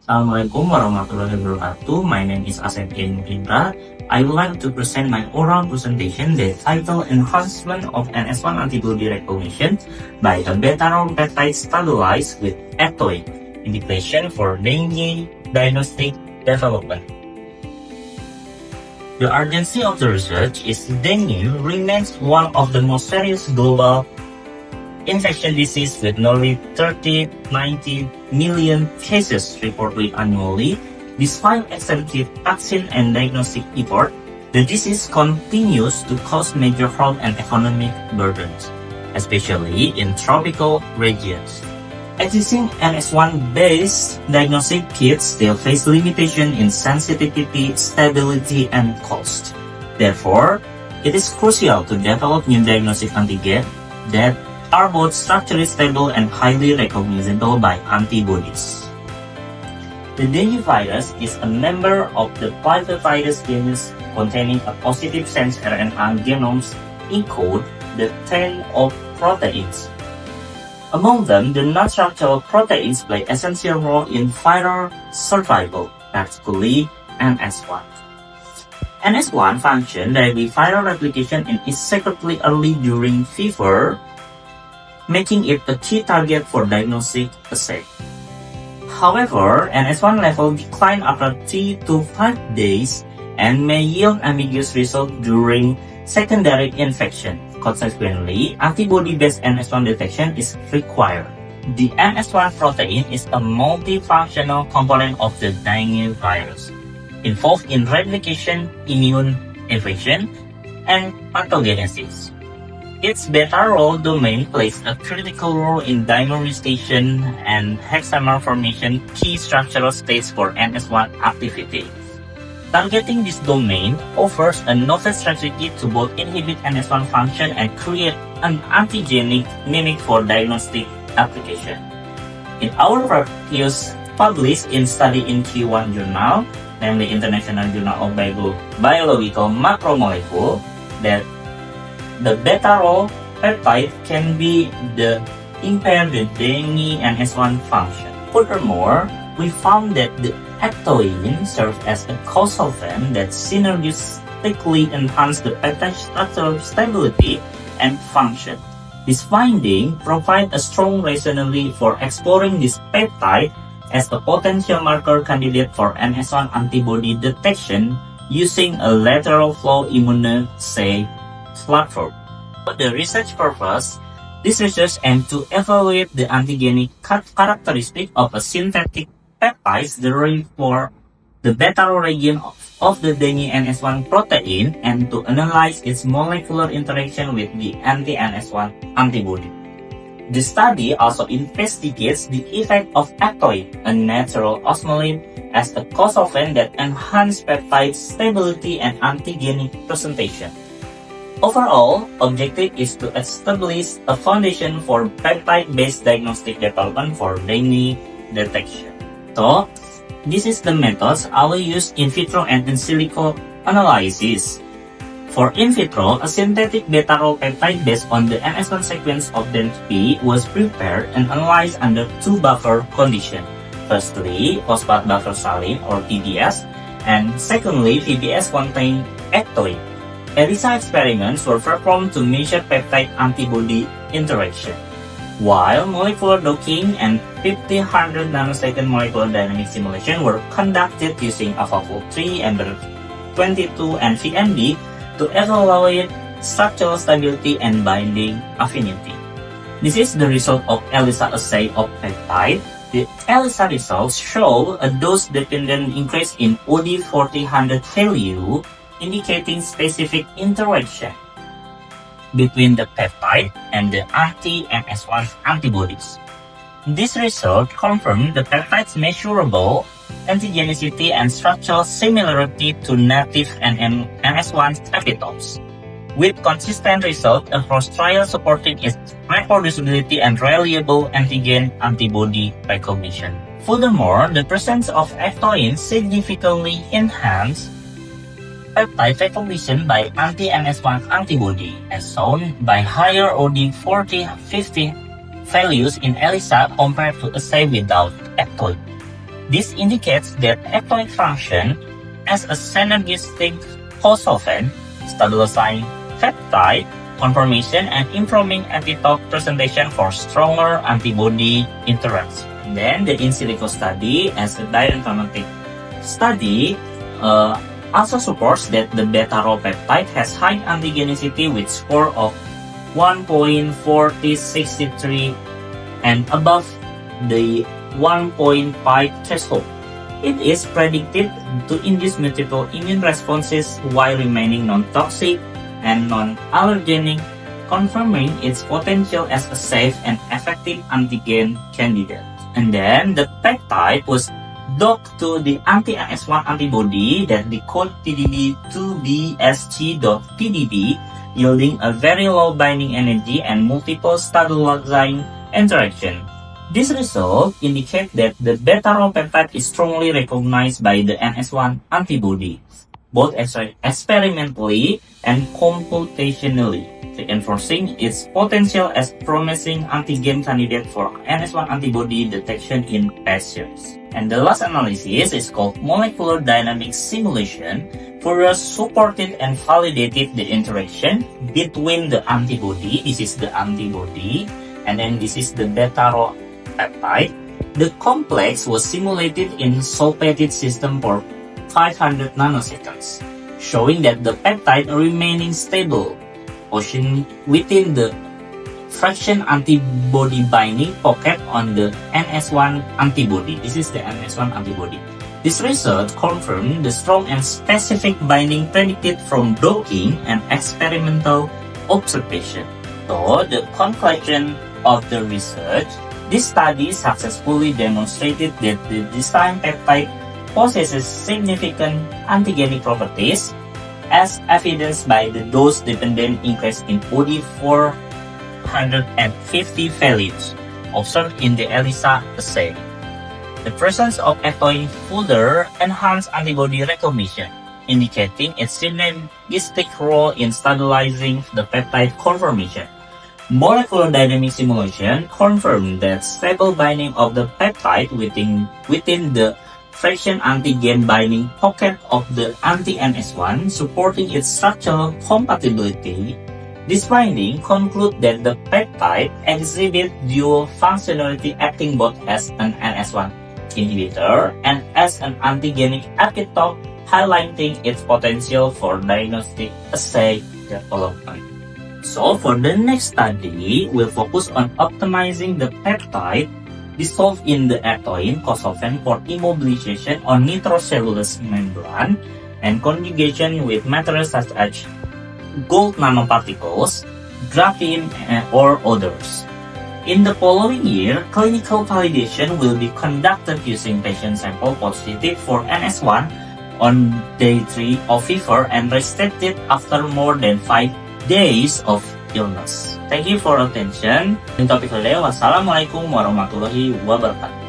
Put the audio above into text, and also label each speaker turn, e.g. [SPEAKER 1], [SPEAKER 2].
[SPEAKER 1] Assalamualaikum warahmatullahi wabarakatuh. My name is Asep Iin. I would like to present my oral presentation the title Enhancement of NS1 Antibody Recognition by a beta-role peptide stabilized with Ectoine, indication for Dengue Diagnostic Development. The urgency of the research is dengue remains one of the most serious global infection disease with nearly 90 million cases reported annually. Despite extensive vaccine and diagnostic effort, the disease continues to cause major health and economic burdens, especially in tropical regions. Existing NS1-based diagnostic kits still face limitation in sensitivity, stability, and cost. Therefore, it is crucial to develop new diagnostic antigens that are both structurally stable and highly recognizable by antibodies. The dengue virus is a member of the flavivirus genus containing a positive sense RNA genomes encode the 10 of proteins. Among them, the non-structural proteins play essential role in viral survival, particularly NS1. NS1 function directly viral replication and is secretly early during fever, making it a key target for diagnostic assay. However, NS1 level decline after 3 to 5 days and may yield ambiguous results during secondary infection. Consequently, antibody-based NS1 detection is required. The NS1 protein is a multifunctional component of the dengue virus, involved in replication, immune evasion, and pathogenesis. Its beta-role domain plays a critical role in dimerization and hexamer formation, key structural states for NS1 activity. Targeting this domain offers a novel strategy to both inhibit NS1 function and create an antigenic mimic for diagnostic application. In our previous published in study in Q1 journal, namely International Journal of Biological Macromolecule, that the beta-role peptide can be the impair the dengue NS1 function. Furthermore, we found that the Ectoine serves as a co-solvent that synergistically enhances the peptide structural stability and function. This finding provides a strong rationale for exploring this peptide as a potential marker candidate for NS1 antibody detection using a lateral flow immunoassay platform. For the research purpose, this research aims to evaluate the antigenic characteristic of a synthetic peptides derived for the beta-role region of the dengue NS1 protein and to analyze its molecular interaction with the anti-NS1 antibody. The study also investigates the effect of Ectoine, a natural osmolymph, as a co-solvent that enhances peptide stability and antigenic presentation. Overall, objective is to establish a foundation for peptide-based diagnostic development for dengue detection. So, this is the methods I will use in vitro and in silico analysis. For in vitro, a synthetic beta-role peptide based on the NS1 sequence of Dengue was prepared and analyzed under two buffer conditions. Firstly, phosphate buffer saline or PBS, and secondly, PBS contained Ectoine. ELISA experiments were performed to measure peptide-antibody interaction, while molecular docking and 50-100 nanosecond molecular dynamic simulation were conducted using AlphaFold3, Ember22, and VMD to evaluate structural stability and binding affinity. This is the result of ELISA assay of peptide. The ELISA results show a dose-dependent increase in OD40-100 value, indicating specific interaction between the peptide and the anti-NS1 antibodies. This result confirmed the peptide's measurable antigenicity and structural similarity to native NS1 epitopes, with consistent results across trials supporting its reproducibility and reliable antigen-antibody recognition. Furthermore, the presence of Ectoine significantly enhanced peptide recognition by anti-NS1 antibody, as shown by higher OD40-50 values in ELISA compared to assay without Ectoine. This indicates that Ectoine function as a synergistic co-solvent, stabilizing peptide conformation and improving epitope presentation for stronger antibody interaction. And then the in silico study as a bioinformatic study also supports that the beta-rho peptide has high antigenicity with score of 1.4063 and above the 1.5 threshold. It is predicted to induce multiple immune responses while remaining non-toxic and non-allergenic, confirming its potential as a safe and effective antigen candidate. And then the peptide was docked to the anti-NS1 antibody that decode PDB to BST.PDB, yielding a very low binding energy and multiple stabilizing interaction. This result indicates that the beta-rho peptide is strongly recognized by the NS1 antibody, both experimentally and computationally, reinforcing its potential as promising antigen candidate for NS1 antibody detection in patients. And the last analysis is called molecular dynamics simulation, further supported and validated the interaction between the antibody, this is the antibody, and then this is the beta-rho peptide. The complex was simulated in sulfated system for 500 nanoseconds, showing that the peptide remaining stable within the fraction antibody binding pocket on the NS1 antibody. This is the NS1 antibody. This result confirmed the strong and specific binding predicted from docking and experimental observation. So, the conclusion of the research, this study successfully demonstrated that the designed peptide possesses significant antigenic properties, as evidenced by the dose-dependent increase in OD450 values observed in the ELISA assay. The presence of Ectoine further enhanced antibody recognition, indicating its synergistic role in stabilizing the peptide conformation. Molecular dynamic simulation confirmed that stable binding of the peptide within the fraction antigen binding pocket of the anti-NS1, supporting its structural compatibility. This finding concludes that the peptide exhibits dual functionality, acting both as an NS1 inhibitor and as an antigenic epitope, highlighting its potential for diagnostic assay development. So for the next study, we'll focus on optimizing the peptide dissolved in the Ectoine co-solvent for immobilization on nitrocellulose membrane and conjugation with materials such as gold nanoparticles, graphene, or others. In the following year, clinical validation will be conducted using patient sample positive for NS1 on day 3 of fever and restricted after more than 5 days of illness. Thank you for attention. In topik today, wassalamualaikum warahmatullahi wabarakatuh.